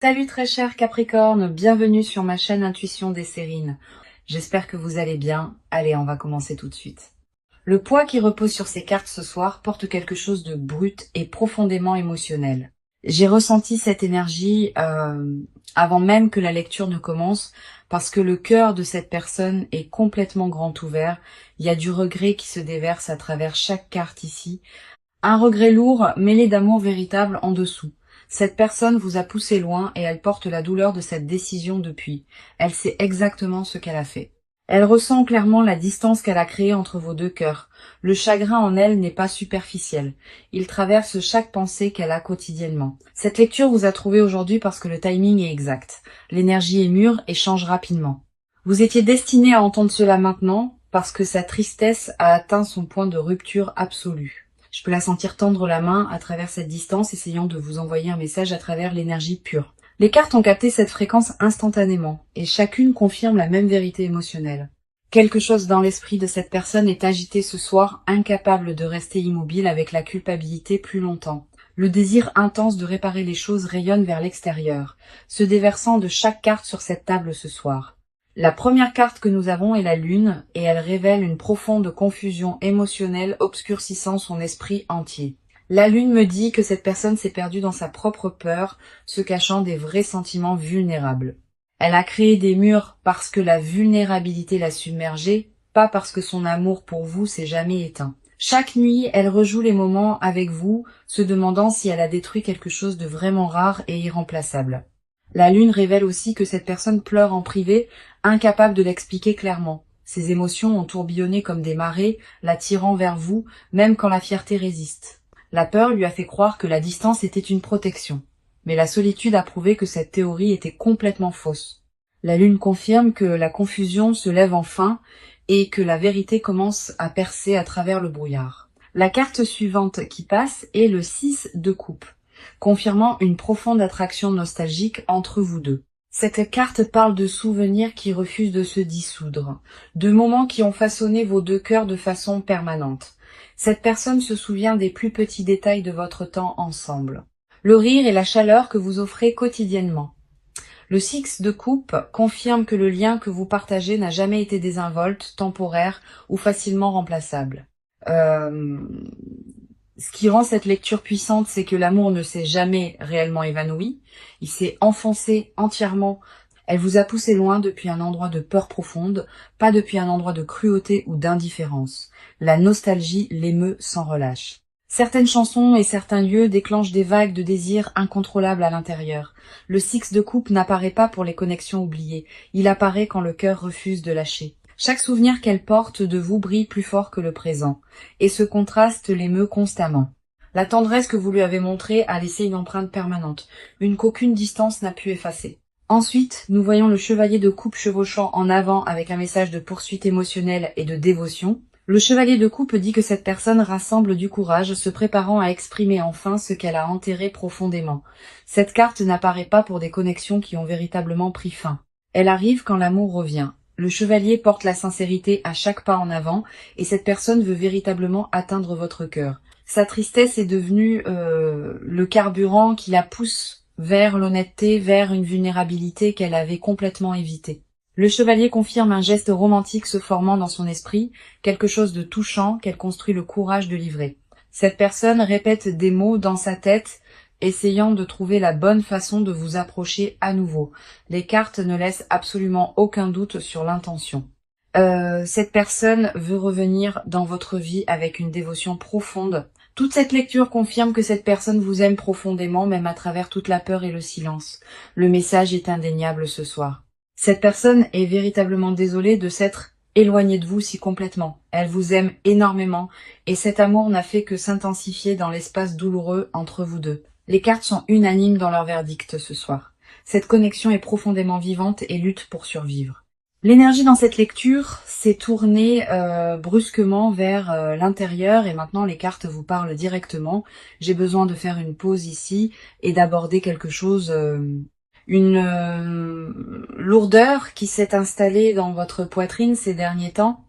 Salut très cher Capricorne, bienvenue sur ma chaîne Intuition des Sérines. J'espère que vous allez bien. Allez, on va commencer tout de suite. Le poids qui repose sur ces cartes ce soir porte quelque chose de brut et profondément émotionnel. J'ai ressenti cette énergie avant même que la lecture ne commence parce que le cœur de cette personne est complètement grand ouvert. Il y a du regret qui se déverse à travers chaque carte ici. Un regret lourd mêlé d'amour véritable en dessous. Cette personne vous a poussé loin et elle porte la douleur de cette décision depuis. Elle sait exactement ce qu'elle a fait. Elle ressent clairement la distance qu'elle a créée entre vos deux cœurs. Le chagrin en elle n'est pas superficiel. Il traverse chaque pensée qu'elle a quotidiennement. Cette lecture vous a trouvé aujourd'hui parce que le timing est exact. L'énergie est mûre et change rapidement. Vous étiez destiné à entendre cela maintenant parce que sa tristesse a atteint son point de rupture absolue. Je peux la sentir tendre la main à travers cette distance, essayant de vous envoyer un message à travers l'énergie pure. Les cartes ont capté cette fréquence instantanément, et chacune confirme la même vérité émotionnelle. Quelque chose dans l'esprit de cette personne est agité ce soir, incapable de rester immobile avec la culpabilité plus longtemps. Le désir intense de réparer les choses rayonne vers l'extérieur, se déversant de chaque carte sur cette table ce soir. La première carte que nous avons est la lune, et elle révèle une profonde confusion émotionnelle obscurcissant son esprit entier. La lune me dit que cette personne s'est perdue dans sa propre peur, se cachant des vrais sentiments vulnérables. Elle a créé des murs parce que la vulnérabilité l'a submergée, pas parce que son amour pour vous s'est jamais éteint. Chaque nuit, elle rejoue les moments avec vous, se demandant si elle a détruit quelque chose de vraiment rare et irremplaçable. La lune révèle aussi que cette personne pleure en privé, incapable de l'expliquer clairement. Ses émotions ont tourbillonné comme des marées, l'attirant vers vous, même quand la fierté résiste. La peur lui a fait croire que la distance était une protection. Mais la solitude a prouvé que cette théorie était complètement fausse. La lune confirme que la confusion se lève enfin et que la vérité commence à percer à travers le brouillard. La carte suivante qui passe est le 6 de coupe, confirmant une profonde attraction nostalgique entre vous deux. Cette carte parle de souvenirs qui refusent de se dissoudre, de moments qui ont façonné vos deux cœurs de façon permanente. Cette personne se souvient des plus petits détails de votre temps ensemble. Le rire et la chaleur que vous offrez quotidiennement. Le 6 de coupe confirme que le lien que vous partagez n'a jamais été désinvolte, temporaire ou facilement remplaçable. Ce qui rend cette lecture puissante, c'est que l'amour ne s'est jamais réellement évanoui. Il s'est enfoncé entièrement. Elle vous a poussé loin depuis un endroit de peur profonde, pas depuis un endroit de cruauté ou d'indifférence. La nostalgie l'émeut sans relâche. Certaines chansons et certains lieux déclenchent des vagues de désirs incontrôlables à l'intérieur. Le 6 de coupe n'apparaît pas pour les connexions oubliées. Il apparaît quand le cœur refuse de lâcher. Chaque souvenir qu'elle porte de vous brille plus fort que le présent, et ce contraste l'émeut constamment. La tendresse que vous lui avez montrée a laissé une empreinte permanente, une qu'aucune distance n'a pu effacer. Ensuite, nous voyons le chevalier de coupe chevauchant en avant avec un message de poursuite émotionnelle et de dévotion. Le chevalier de coupe dit que cette personne rassemble du courage, se préparant à exprimer enfin ce qu'elle a enterré profondément. Cette carte n'apparaît pas pour des connexions qui ont véritablement pris fin. Elle arrive quand l'amour revient. Le chevalier porte la sincérité à chaque pas en avant, et cette personne veut véritablement atteindre votre cœur. Sa tristesse est devenue le carburant qui la pousse vers l'honnêteté, vers une vulnérabilité qu'elle avait complètement évitée. Le chevalier confirme un geste romantique se formant dans son esprit, quelque chose de touchant qu'elle construit le courage de livrer. Cette personne répète des mots dans sa tête, essayant de trouver la bonne façon de vous approcher à nouveau. Les cartes ne laissent absolument aucun doute sur l'intention. Cette personne veut revenir dans votre vie avec une dévotion profonde. Toute cette lecture confirme que cette personne vous aime profondément, même à travers toute la peur et le silence. Le message est indéniable ce soir. Cette personne est véritablement désolée de s'être éloignée de vous si complètement. Elle vous aime énormément, et cet amour n'a fait que s'intensifier dans l'espace douloureux entre vous deux. Les cartes sont unanimes dans leur verdict ce soir. Cette connexion est profondément vivante et lutte pour survivre. L'énergie dans cette lecture s'est tournée brusquement vers l'intérieur et maintenant les cartes vous parlent directement. J'ai besoin de faire une pause ici et d'aborder quelque chose, une lourdeur qui s'est installée dans votre poitrine ces derniers temps.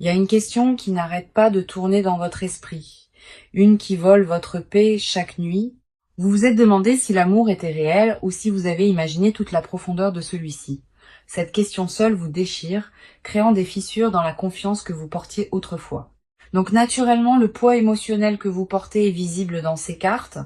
Il y a une question qui n'arrête pas de tourner dans votre esprit, une qui vole votre paix chaque nuit. Vous vous êtes demandé si l'amour était réel ou si vous avez imaginé toute la profondeur de celui-ci. Cette question seule vous déchire, créant des fissures dans la confiance que vous portiez autrefois. Donc naturellement, le poids émotionnel que vous portez est visible dans ces cartes.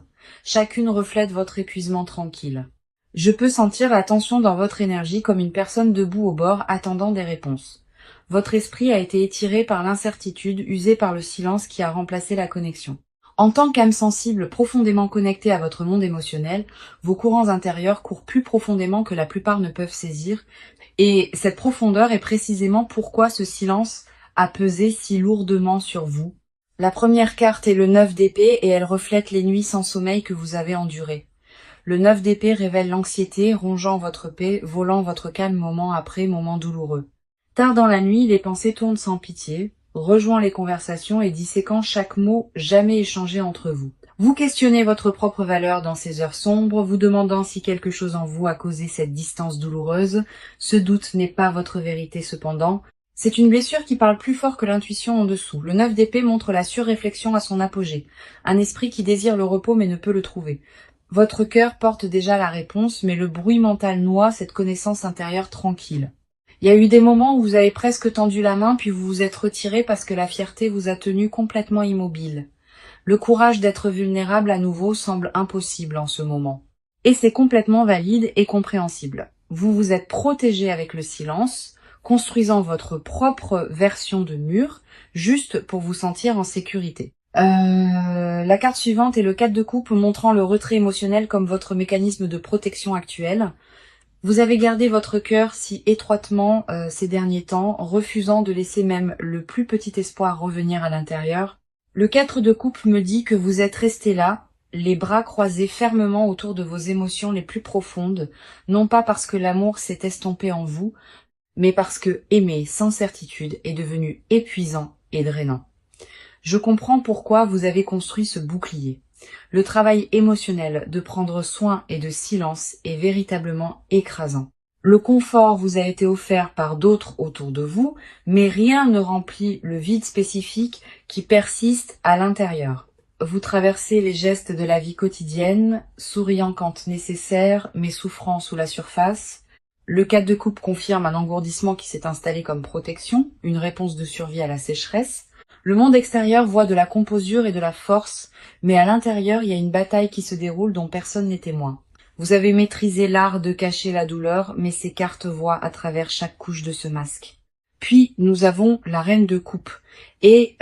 Chacune reflète votre épuisement tranquille. Je peux sentir la tension dans votre énergie comme une personne debout au bord attendant des réponses. Votre esprit a été étiré par l'incertitude, usé par le silence qui a remplacé la connexion. En tant qu'âme sensible profondément connectée à votre monde émotionnel, vos courants intérieurs courent plus profondément que la plupart ne peuvent saisir, et cette profondeur est précisément pourquoi ce silence a pesé si lourdement sur vous. La première carte est le 9 d'épée et elle reflète les nuits sans sommeil que vous avez endurées. Le 9 d'épée révèle l'anxiété, rongeant votre paix, volant votre calme moment après moment douloureux. Tard dans la nuit, les pensées tournent sans pitié, rejoignant les conversations et disséquant chaque mot jamais échangé entre vous. Vous questionnez votre propre valeur dans ces heures sombres, vous demandant si quelque chose en vous a causé cette distance douloureuse. Ce doute n'est pas votre vérité cependant. C'est une blessure qui parle plus fort que l'intuition en dessous. Le 9 d'épée montre la surréflexion à son apogée. Un esprit qui désire le repos mais ne peut le trouver. Votre cœur porte déjà la réponse, mais le bruit mental noie cette connaissance intérieure tranquille. Il y a eu des moments où vous avez presque tendu la main puis vous vous êtes retiré parce que la fierté vous a tenu complètement immobile. Le courage d'être vulnérable à nouveau semble impossible en ce moment. Et c'est complètement valide et compréhensible. Vous vous êtes protégé avec le silence, construisant votre propre version de mur, juste pour vous sentir en sécurité. La carte suivante est le 4 de coupe montrant le retrait émotionnel comme votre mécanisme de protection actuel. Vous avez gardé votre cœur si étroitement ces derniers temps, refusant de laisser même le plus petit espoir revenir à l'intérieur. Le 4 de coupe me dit que vous êtes resté là, les bras croisés fermement autour de vos émotions les plus profondes, non pas parce que l'amour s'est estompé en vous, mais parce que aimer sans certitude est devenu épuisant et drainant. Je comprends pourquoi vous avez construit ce bouclier. Le travail émotionnel de prendre soin et de silence est véritablement écrasant. Le confort vous a été offert par d'autres autour de vous, mais rien ne remplit le vide spécifique qui persiste à l'intérieur. Vous traversez les gestes de la vie quotidienne, souriant quand nécessaire, mais souffrant sous la surface. Le 4 de coupe confirme un engourdissement qui s'est installé comme protection, une réponse de survie à la sécheresse. Le monde extérieur voit de la composure et de la force, mais à l'intérieur, il y a une bataille qui se déroule dont personne n'est témoin. Vous avez maîtrisé l'art de cacher la douleur, mais ces cartes voient à travers chaque couche de ce masque. Puis, nous avons la reine de coupe. Et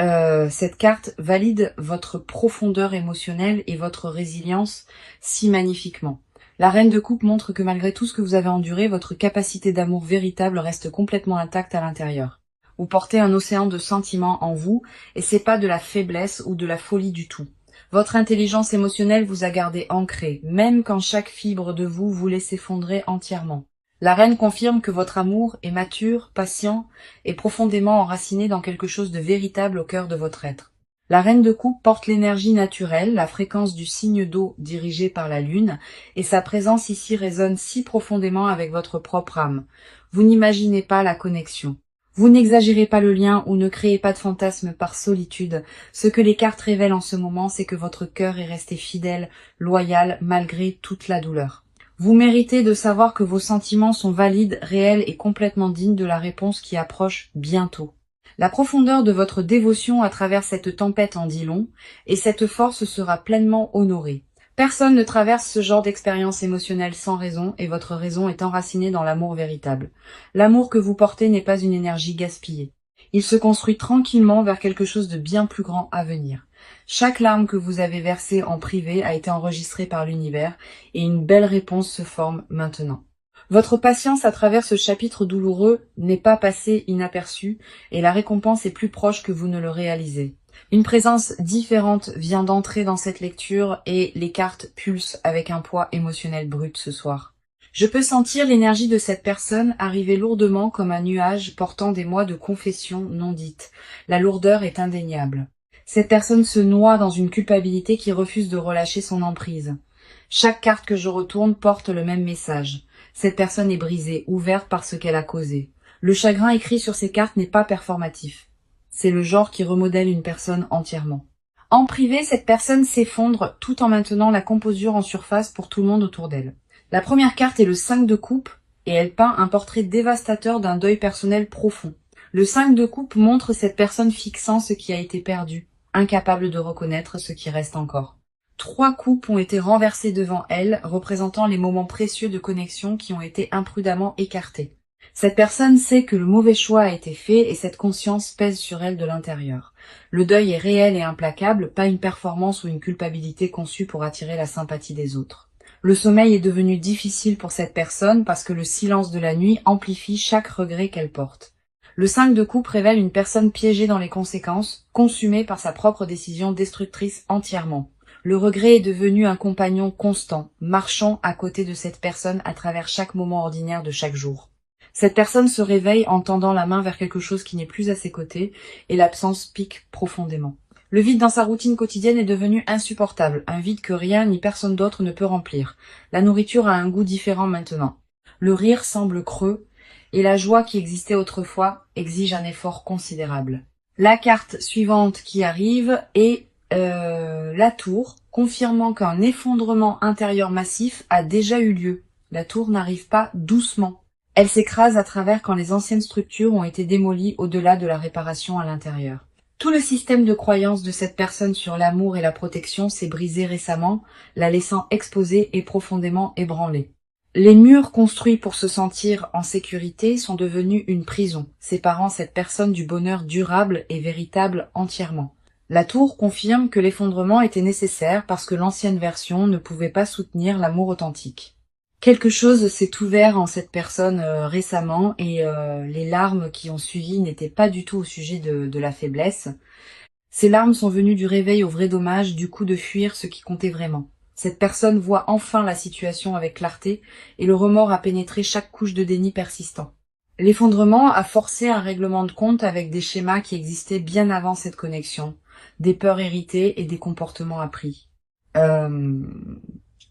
cette carte valide votre profondeur émotionnelle et votre résilience si magnifiquement. La reine de coupe montre que malgré tout ce que vous avez enduré, votre capacité d'amour véritable reste complètement intacte à l'intérieur. Vous portez un océan de sentiments en vous, et c'est pas de la faiblesse ou de la folie du tout. Votre intelligence émotionnelle vous a gardé ancré, même quand chaque fibre de vous voulait s'effondrer entièrement. La reine confirme que votre amour est mature, patient et profondément enraciné dans quelque chose de véritable au cœur de votre être. La reine de coupe porte l'énergie naturelle, la fréquence du signe d'eau dirigé par la lune, et sa présence ici résonne si profondément avec votre propre âme. Vous n'imaginez pas la connexion. Vous n'exagérez pas le lien ou ne créez pas de fantasme par solitude. Ce que les cartes révèlent en ce moment, c'est que votre cœur est resté fidèle, loyal, malgré toute la douleur. Vous méritez de savoir que vos sentiments sont valides, réels et complètement dignes de la réponse qui approche bientôt. La profondeur de votre dévotion à travers cette tempête en dit long, et cette force sera pleinement honorée. Personne ne traverse ce genre d'expérience émotionnelle sans raison, et votre raison est enracinée dans l'amour véritable. L'amour que vous portez n'est pas une énergie gaspillée. Il se construit tranquillement vers quelque chose de bien plus grand à venir. Chaque larme que vous avez versée en privé a été enregistrée par l'univers, et une belle réponse se forme maintenant. Votre patience à travers ce chapitre douloureux n'est pas passée inaperçue, et la récompense est plus proche que vous ne le réalisez. Une présence différente vient d'entrer dans cette lecture et les cartes pulsent avec un poids émotionnel brut ce soir. Je peux sentir l'énergie de cette personne arriver lourdement comme un nuage portant des mois de confession non dite. La lourdeur est indéniable. Cette personne se noie dans une culpabilité qui refuse de relâcher son emprise. Chaque carte que je retourne porte le même message. Cette personne est brisée, ouverte par ce qu'elle a causé. Le chagrin écrit sur ces cartes n'est pas performatif. C'est le genre qui remodèle une personne entièrement. En privé, cette personne s'effondre tout en maintenant la composure en surface pour tout le monde autour d'elle. La première carte est le 5 de coupe et elle peint un portrait dévastateur d'un deuil personnel profond. Le 5 de coupe montre cette personne fixant ce qui a été perdu, incapable de reconnaître ce qui reste encore. 3 coupes ont été renversées devant elle, représentant les moments précieux de connexion qui ont été imprudemment écartés. Cette personne sait que le mauvais choix a été fait et cette conscience pèse sur elle de l'intérieur. Le deuil est réel et implacable, pas une performance ou une culpabilité conçue pour attirer la sympathie des autres. Le sommeil est devenu difficile pour cette personne parce que le silence de la nuit amplifie chaque regret qu'elle porte. Le 5 de coupe révèle une personne piégée dans les conséquences, consumée par sa propre décision destructrice entièrement. Le regret est devenu un compagnon constant, marchant à côté de cette personne à travers chaque moment ordinaire de chaque jour. Cette personne se réveille en tendant la main vers quelque chose qui n'est plus à ses côtés, et l'absence pique profondément. Le vide dans sa routine quotidienne est devenu insupportable, un vide que rien ni personne d'autre ne peut remplir. La nourriture a un goût différent maintenant. Le rire semble creux, et la joie qui existait autrefois exige un effort considérable. La carte suivante qui arrive est la tour, confirmant qu'un effondrement intérieur massif a déjà eu lieu. La tour n'arrive pas doucement. Elle s'écrase à travers quand les anciennes structures ont été démolies au-delà de la réparation à l'intérieur. Tout le système de croyance de cette personne sur l'amour et la protection s'est brisé récemment, la laissant exposée et profondément ébranlée. Les murs construits pour se sentir en sécurité sont devenus une prison, séparant cette personne du bonheur durable et véritable entièrement. La tour confirme que l'effondrement était nécessaire parce que l'ancienne version ne pouvait pas soutenir l'amour authentique. Quelque chose s'est ouvert en cette personne récemment et les larmes qui ont suivi n'étaient pas du tout au sujet de la faiblesse. Ces larmes sont venues du réveil au vrai dommage, du coup de fuir ce qui comptait vraiment. Cette personne voit enfin la situation avec clarté et le remords a pénétré chaque couche de déni persistant. L'effondrement a forcé un règlement de compte avec des schémas qui existaient bien avant cette connexion, des peurs héritées et des comportements appris.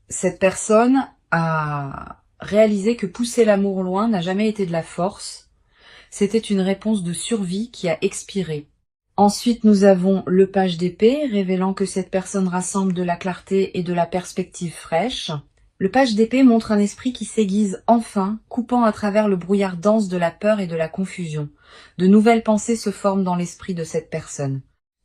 Cette personne a réalisé que pousser l'amour loin n'a jamais été de la force, c'était une réponse de survie qui a expiré. Ensuite, nous avons le page d'épée, révélant que cette personne rassemble de la clarté et de la perspective fraîche. Le page d'épée montre un esprit qui s'aiguise enfin, coupant à travers le brouillard dense de la peur et de la confusion. De nouvelles pensées se forment dans l'esprit de cette personne.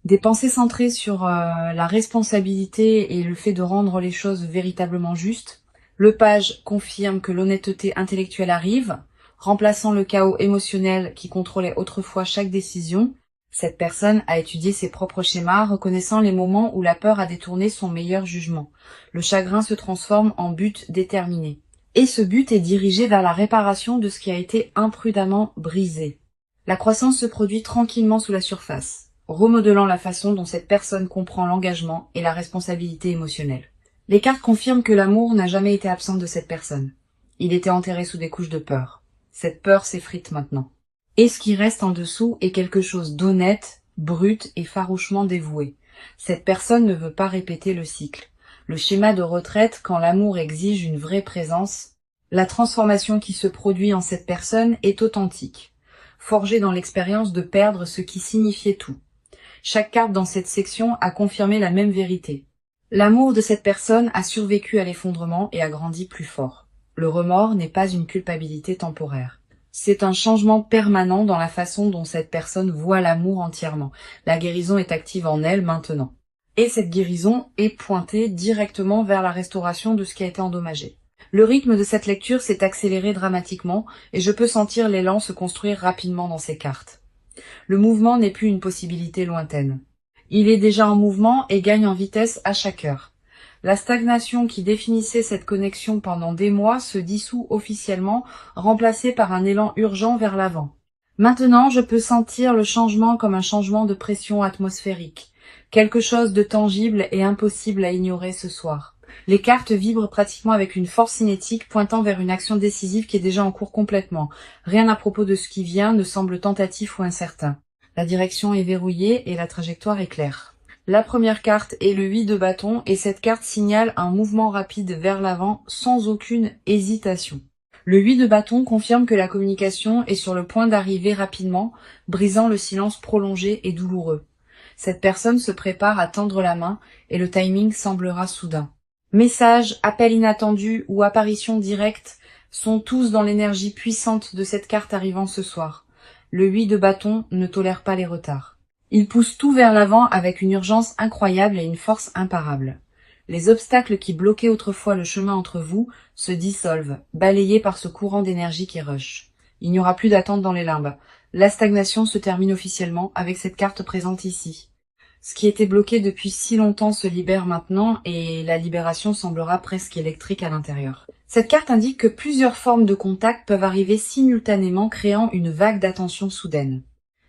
Des pensées centrées sur la responsabilité et le fait de rendre les choses véritablement justes. Le page confirme que l'honnêteté intellectuelle arrive, remplaçant le chaos émotionnel qui contrôlait autrefois chaque décision. Cette personne a étudié ses propres schémas, reconnaissant les moments où la peur a détourné son meilleur jugement. Le chagrin se transforme en but déterminé. Et ce but est dirigé vers la réparation de ce qui a été imprudemment brisé. La croissance se produit tranquillement sous la surface, remodelant la façon dont cette personne comprend l'engagement et la responsabilité émotionnelle. Les cartes confirment que l'amour n'a jamais été absent de cette personne. Il était enterré sous des couches de peur. Cette peur s'effrite maintenant. Et ce qui reste en dessous est quelque chose d'honnête, brut et farouchement dévoué. Cette personne ne veut pas répéter le cycle. Le schéma de retraite quand l'amour exige une vraie présence. La transformation qui se produit en cette personne est authentique, forgée dans l'expérience de perdre ce qui signifiait tout. Chaque carte dans cette section a confirmé la même vérité. L'amour de cette personne a survécu à l'effondrement et a grandi plus fort. Le remords n'est pas une culpabilité temporaire. C'est un changement permanent dans la façon dont cette personne voit l'amour entièrement. La guérison est active en elle maintenant. Et cette guérison est pointée directement vers la restauration de ce qui a été endommagé. Le rythme de cette lecture s'est accéléré dramatiquement et je peux sentir l'élan se construire rapidement dans ces cartes. Le mouvement n'est plus une possibilité lointaine. Il est déjà en mouvement et gagne en vitesse à chaque heure. La stagnation qui définissait cette connexion pendant des mois se dissout officiellement, remplacée par un élan urgent vers l'avant. Maintenant, je peux sentir le changement comme un changement de pression atmosphérique, quelque chose de tangible et impossible à ignorer ce soir. Les cartes vibrent pratiquement avec une force cinétique pointant vers une action décisive qui est déjà en cours complètement. Rien à propos de ce qui vient ne semble tentatif ou incertain. La direction est verrouillée et la trajectoire est claire. La première carte est le 8 de bâton et cette carte signale un mouvement rapide vers l'avant sans aucune hésitation. Le 8 de bâton confirme que la communication est sur le point d'arriver rapidement, brisant le silence prolongé et douloureux. Cette personne se prépare à tendre la main et le timing semblera soudain. Messages, appels inattendus ou apparitions directes sont tous dans l'énergie puissante de cette carte arrivant ce soir. Le 8 de bâton ne tolère pas les retards. Il pousse tout vers l'avant avec une urgence incroyable et une force imparable. Les obstacles qui bloquaient autrefois le chemin entre vous se dissolvent, balayés par ce courant d'énergie qui rush. Il n'y aura plus d'attente dans les limbes. La stagnation se termine officiellement avec cette carte présente ici. Ce qui était bloqué depuis si longtemps se libère maintenant et la libération semblera presque électrique à l'intérieur. Cette carte indique que plusieurs formes de contact peuvent arriver simultanément, créant une vague d'attention soudaine.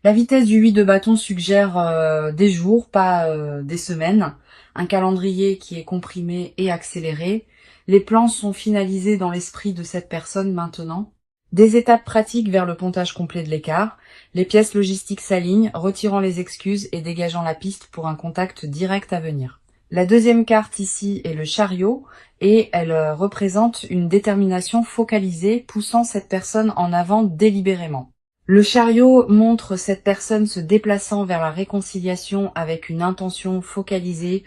La vitesse du 8 de bâton suggère des jours, pas des semaines. Un calendrier qui est comprimé et accéléré. Les plans sont finalisés dans l'esprit de cette personne maintenant. Des étapes pratiques vers le pontage complet de l'écart. Les pièces logistiques s'alignent, retirant les excuses et dégageant la piste pour un contact direct à venir. La deuxième carte ici est le chariot et elle représente une détermination focalisée poussant cette personne en avant délibérément. Le chariot montre cette personne se déplaçant vers la réconciliation avec une intention focalisée,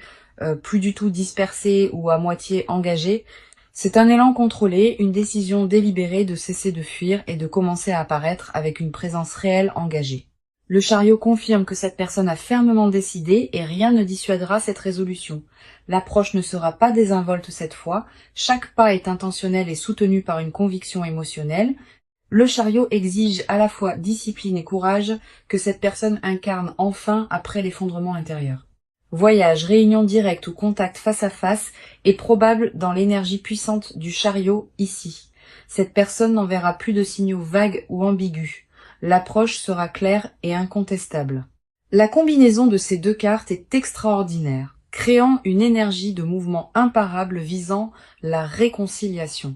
plus du tout dispersée ou à moitié engagée. C'est un élan contrôlé, une décision délibérée de cesser de fuir et de commencer à apparaître avec une présence réelle engagée. Le chariot confirme que cette personne a fermement décidé et rien ne dissuadera cette résolution. L'approche ne sera pas désinvolte cette fois, chaque pas est intentionnel et soutenu par une conviction émotionnelle. Le chariot exige à la fois discipline et courage que cette personne incarne enfin après l'effondrement intérieur. Voyage, réunion directe ou contact face à face est probable dans l'énergie puissante du chariot ici. Cette personne n'enverra plus de signaux vagues ou ambigus. L'approche sera claire et incontestable. La combinaison de ces deux cartes est extraordinaire, créant une énergie de mouvement imparable visant la réconciliation.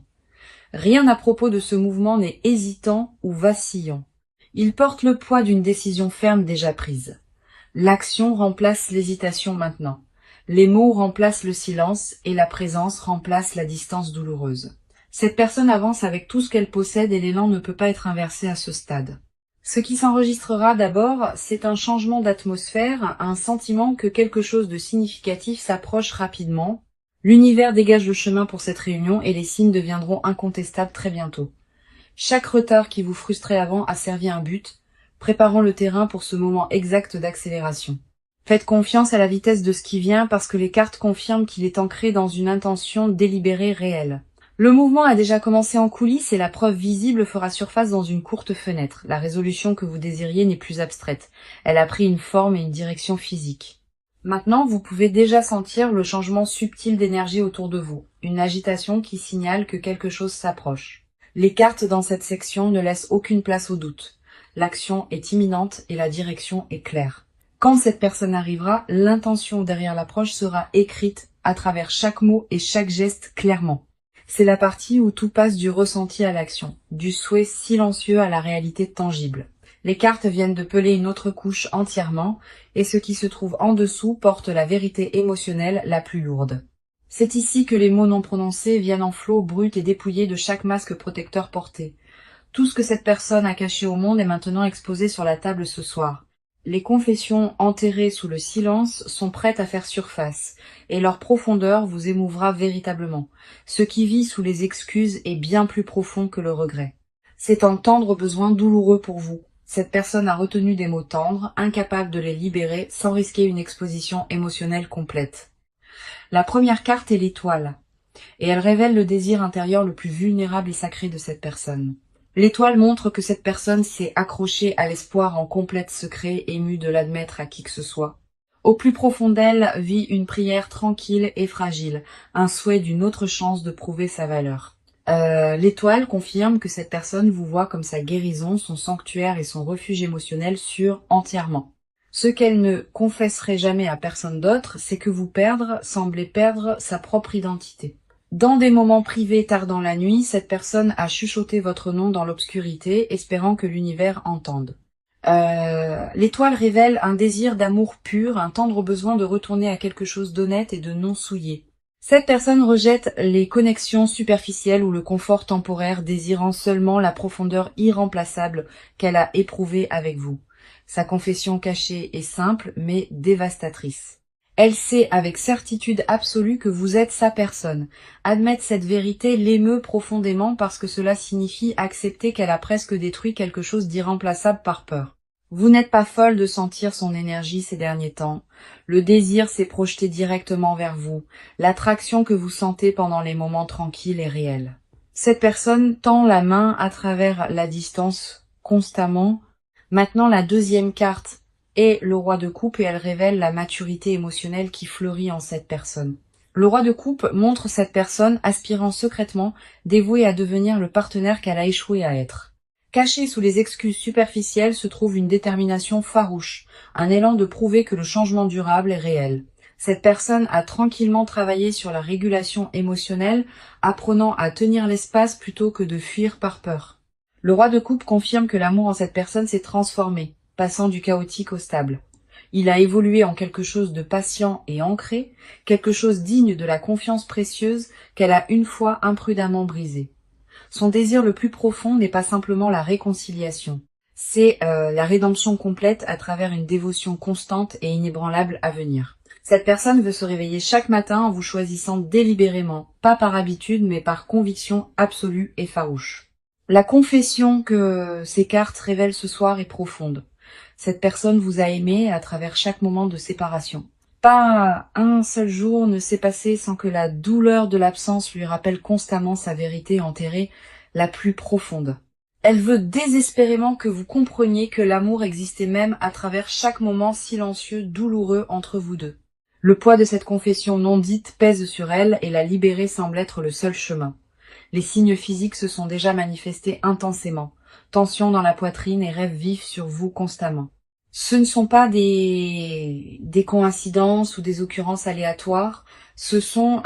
Rien à propos de ce mouvement n'est hésitant ou vacillant. Il porte le poids d'une décision ferme déjà prise. L'action remplace l'hésitation maintenant. Les mots remplacent le silence et la présence remplace la distance douloureuse. Cette personne avance avec tout ce qu'elle possède et l'élan ne peut pas être inversé à ce stade. Ce qui s'enregistrera d'abord, c'est un changement d'atmosphère, un sentiment que quelque chose de significatif s'approche rapidement. L'univers dégage le chemin pour cette réunion et les signes deviendront incontestables très bientôt. Chaque retard qui vous frustrait avant a servi un but, préparant le terrain pour ce moment exact d'accélération. Faites confiance à la vitesse de ce qui vient parce que les cartes confirment qu'il est ancré dans une intention délibérée réelle. Le mouvement a déjà commencé en coulisses et la preuve visible fera surface dans une courte fenêtre. La résolution que vous désiriez n'est plus abstraite. Elle a pris une forme et une direction physique. Maintenant, vous pouvez déjà sentir le changement subtil d'énergie autour de vous, une agitation qui signale que quelque chose s'approche. Les cartes dans cette section ne laissent aucune place au doute. L'action est imminente et la direction est claire. Quand cette personne arrivera, l'intention derrière l'approche sera écrite à travers chaque mot et chaque geste clairement. C'est la partie où tout passe du ressenti à l'action, du souhait silencieux à la réalité tangible. Les cartes viennent de peler une autre couche entièrement, et ce qui se trouve en dessous porte la vérité émotionnelle la plus lourde. C'est ici que les mots non prononcés viennent en flot brut et dépouillés de chaque masque protecteur porté. Tout ce que cette personne a caché au monde est maintenant exposé sur la table ce soir. Les confessions enterrées sous le silence sont prêtes à faire surface, et leur profondeur vous émouvra véritablement. Ce qui vit sous les excuses est bien plus profond que le regret. C'est un tendre besoin douloureux pour vous. Cette personne a retenu des mots tendres, incapable de les libérer sans risquer une exposition émotionnelle complète. La première carte est l'étoile, et elle révèle le désir intérieur le plus vulnérable et sacré de cette personne. L'étoile montre que cette personne s'est accrochée à l'espoir en complète secret, émue de l'admettre à qui que ce soit. Au plus profond d'elle vit une prière tranquille et fragile, un souhait d'une autre chance de prouver sa valeur. L'étoile confirme que cette personne vous voit comme sa guérison, son sanctuaire et son refuge émotionnel sûr entièrement. Ce qu'elle ne confesserait jamais à personne d'autre, c'est que vous semblez perdre sa propre identité. Dans des moments privés tard dans la nuit, cette personne a chuchoté votre nom dans l'obscurité, espérant que l'univers entende. L'étoile révèle un désir d'amour pur, un tendre besoin de retourner à quelque chose d'honnête et de non souillé. Cette personne rejette les connexions superficielles ou le confort temporaire, désirant seulement la profondeur irremplaçable qu'elle a éprouvée avec vous. Sa confession cachée est simple mais dévastatrice. Elle sait avec certitude absolue que vous êtes sa personne. Admettre cette vérité l'émeut profondément parce que cela signifie accepter qu'elle a presque détruit quelque chose d'irremplaçable par peur. Vous n'êtes pas folle de sentir son énergie ces derniers temps. Le désir s'est projeté directement vers vous. L'attraction que vous sentez pendant les moments tranquilles est réelle. Cette personne tend la main à travers la distance constamment. Maintenant, la deuxième carte est le roi de coupe et elle révèle la maturité émotionnelle qui fleurit en cette personne. Le roi de coupe montre cette personne aspirant secrètement, dévouée à devenir le partenaire qu'elle a échoué à être. Cachée sous les excuses superficielles se trouve une détermination farouche, un élan de prouver que le changement durable est réel. Cette personne a tranquillement travaillé sur la régulation émotionnelle, apprenant à tenir l'espace plutôt que de fuir par peur. Le roi de coupe confirme que l'amour en cette personne s'est transformé, passant du chaotique au stable. Il a évolué en quelque chose de patient et ancré, quelque chose digne de la confiance précieuse qu'elle a une fois imprudemment brisée. Son désir le plus profond n'est pas simplement la réconciliation, c'est la rédemption complète à travers une dévotion constante et inébranlable à venir. Cette personne veut se réveiller chaque matin en vous choisissant délibérément, pas par habitude mais par conviction absolue et farouche. La confession que ces cartes révèlent ce soir est profonde. Cette personne vous a aimé à travers chaque moment de séparation. Pas un seul jour ne s'est passé sans que la douleur de l'absence lui rappelle constamment sa vérité enterrée la plus profonde. Elle veut désespérément que vous compreniez que l'amour existait même à travers chaque moment silencieux, douloureux entre vous deux. Le poids de cette confession non dite pèse sur elle et la libérer semble être le seul chemin. Les signes physiques se sont déjà manifestés intensément. Tension dans la poitrine et rêves vifs sur vous constamment. Ce ne sont pas des coïncidences ou des occurrences aléatoires, ce sont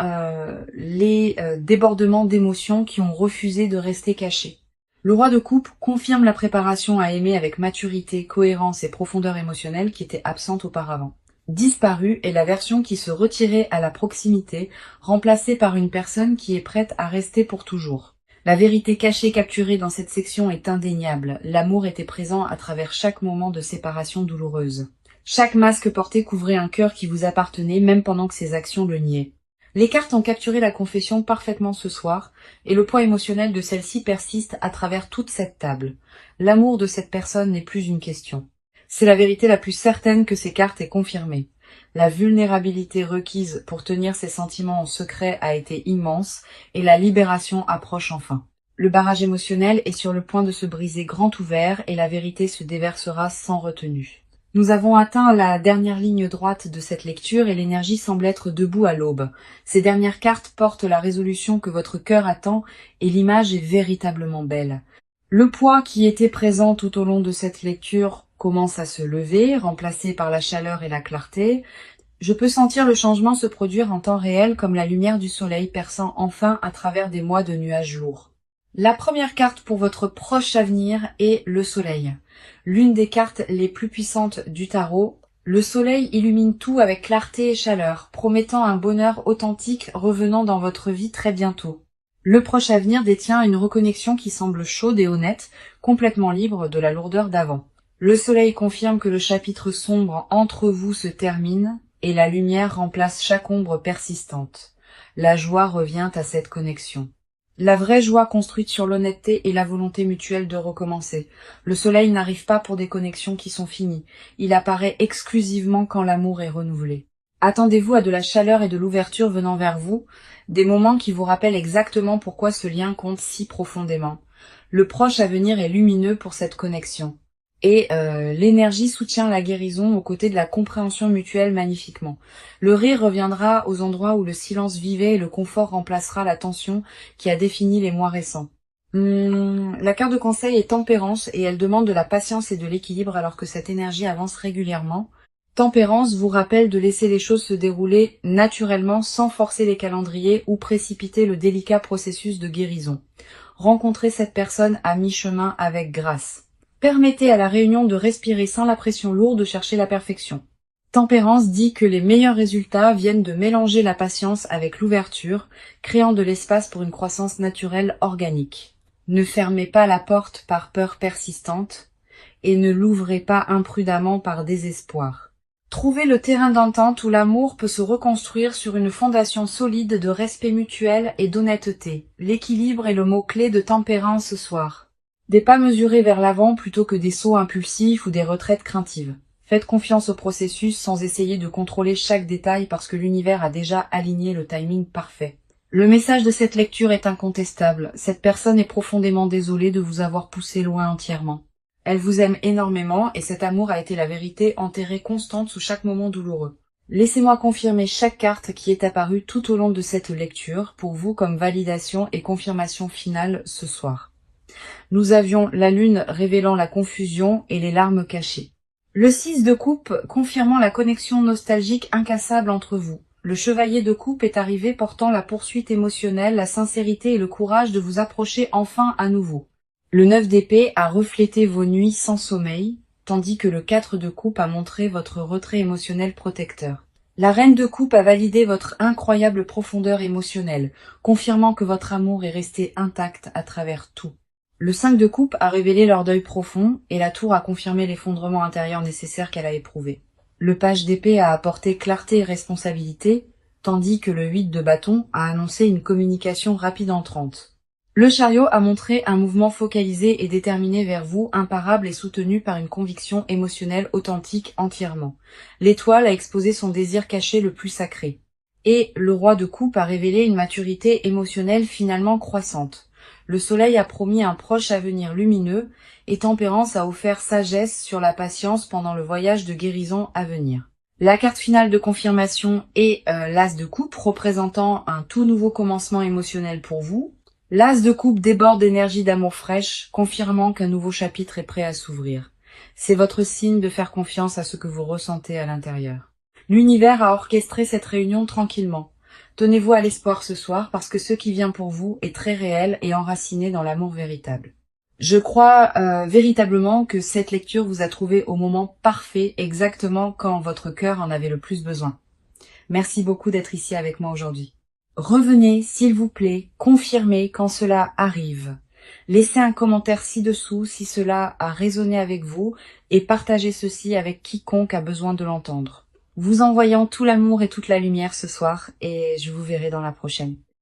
les débordements d'émotions qui ont refusé de rester cachés. Le roi de coupe confirme la préparation à aimer avec maturité, cohérence et profondeur émotionnelle qui était absente auparavant. Disparue est la version qui se retirait à la proximité, remplacée par une personne qui est prête à rester pour toujours. La vérité cachée capturée dans cette section est indéniable. L'amour était présent à travers chaque moment de séparation douloureuse. Chaque masque porté couvrait un cœur qui vous appartenait, même pendant que ses actions le niaient. Les cartes ont capturé la confession parfaitement ce soir, et le poids émotionnel de celle-ci persiste à travers toute cette table. L'amour de cette personne n'est plus une question. C'est la vérité la plus certaine que ces cartes aient confirmée. La vulnérabilité requise pour tenir ses sentiments en secret a été immense et la libération approche enfin. Le barrage émotionnel est sur le point de se briser grand ouvert et la vérité se déversera sans retenue. Nous avons atteint la dernière ligne droite de cette lecture et l'énergie semble être debout à l'aube. Ces dernières cartes portent la résolution que votre cœur attend et l'image est véritablement belle. Le poids qui était présent tout au long de cette lecture commence à se lever, remplacé par la chaleur et la clarté. Je peux sentir le changement se produire en temps réel comme la lumière du soleil perçant enfin à travers des mois de nuages lourds. La première carte pour votre proche avenir est le soleil. L'une des cartes les plus puissantes du tarot. Le soleil illumine tout avec clarté et chaleur, promettant un bonheur authentique revenant dans votre vie très bientôt. Le proche avenir détient une reconnexion qui semble chaude et honnête, complètement libre de la lourdeur d'avant. Le soleil confirme que le chapitre sombre entre vous se termine et la lumière remplace chaque ombre persistante. La joie revient à cette connexion. La vraie joie construite sur l'honnêteté et la volonté mutuelle de recommencer. Le soleil n'arrive pas pour des connexions qui sont finies. Il apparaît exclusivement quand l'amour est renouvelé. Attendez-vous à de la chaleur et de l'ouverture venant vers vous, des moments qui vous rappellent exactement pourquoi ce lien compte si profondément. Le proche à venir est lumineux pour cette connexion. Et l'énergie soutient la guérison aux côtés de la compréhension mutuelle magnifiquement. Le rire reviendra aux endroits où le silence vivait et le confort remplacera la tension qui a défini les mois récents. La carte de conseil est tempérance et elle demande de la patience et de l'équilibre alors que cette énergie avance régulièrement. Tempérance vous rappelle de laisser les choses se dérouler naturellement sans forcer les calendriers ou précipiter le délicat processus de guérison. Rencontrez cette personne à mi-chemin avec grâce. Permettez à la réunion de respirer sans la pression lourde de chercher la perfection. Tempérance dit que les meilleurs résultats viennent de mélanger la patience avec l'ouverture, créant de l'espace pour une croissance naturelle organique. Ne fermez pas la porte par peur persistante. et ne l'ouvrez pas imprudemment par désespoir. Trouvez le terrain d'entente où l'amour peut se reconstruire sur une fondation solide de respect mutuel et d'honnêteté. L'équilibre est le mot-clé de tempérance ce soir. Des pas mesurés vers l'avant plutôt que des sauts impulsifs ou des retraites craintives. Faites confiance au processus sans essayer de contrôler chaque détail parce que l'univers a déjà aligné le timing parfait. Le message de cette lecture est incontestable. Cette personne est profondément désolée de vous avoir poussé loin entièrement. Elle vous aime énormément et cet amour a été la vérité enterrée constante sous chaque moment douloureux. Laissez-moi confirmer chaque carte qui est apparue tout au long de cette lecture pour vous comme validation et confirmation finale ce soir. Nous avions la lune révélant la confusion et les larmes cachées. Le 6 de coupe confirmant la connexion nostalgique incassable entre vous. Le chevalier de coupe est arrivé portant la poursuite émotionnelle, la sincérité et le courage de vous approcher enfin à nouveau. Le 9 d'épée a reflété vos nuits sans sommeil, tandis que le 4 de coupe a montré votre retrait émotionnel protecteur. La reine de coupe a validé votre incroyable profondeur émotionnelle, confirmant que votre amour est resté intact à travers tout. Le 5 de coupe a révélé leur deuil profond, et la tour a confirmé l'effondrement intérieur nécessaire qu'elle a éprouvé. Le page d'épée a apporté clarté et responsabilité, tandis que le 8 de bâton a annoncé une communication rapide entrante. Le chariot a montré un mouvement focalisé et déterminé vers vous, imparable et soutenu par une conviction émotionnelle authentique entièrement. L'étoile a exposé son désir caché le plus sacré. Et le roi de coupe a révélé une maturité émotionnelle finalement croissante. Le soleil a promis un proche avenir lumineux, et Tempérance a offert sagesse sur la patience pendant le voyage de guérison à venir. La carte finale de confirmation est l'As de coupe, représentant un tout nouveau commencement émotionnel pour vous. L'As de coupe déborde d'énergie d'amour fraîche, confirmant qu'un nouveau chapitre est prêt à s'ouvrir. C'est votre signe de faire confiance à ce que vous ressentez à l'intérieur. L'univers a orchestré cette réunion tranquillement. Tenez-vous à l'espoir ce soir parce que ce qui vient pour vous est très réel et enraciné dans l'amour véritable. Je crois véritablement que cette lecture vous a trouvé au moment parfait, exactement quand votre cœur en avait le plus besoin. Merci beaucoup d'être ici avec moi aujourd'hui. Revenez, s'il vous plaît, confirmez quand cela arrive. Laissez un commentaire ci-dessous si cela a résonné avec vous et partagez ceci avec quiconque a besoin de l'entendre. Vous envoyant tout l'amour et toute la lumière ce soir et je vous verrai dans la prochaine.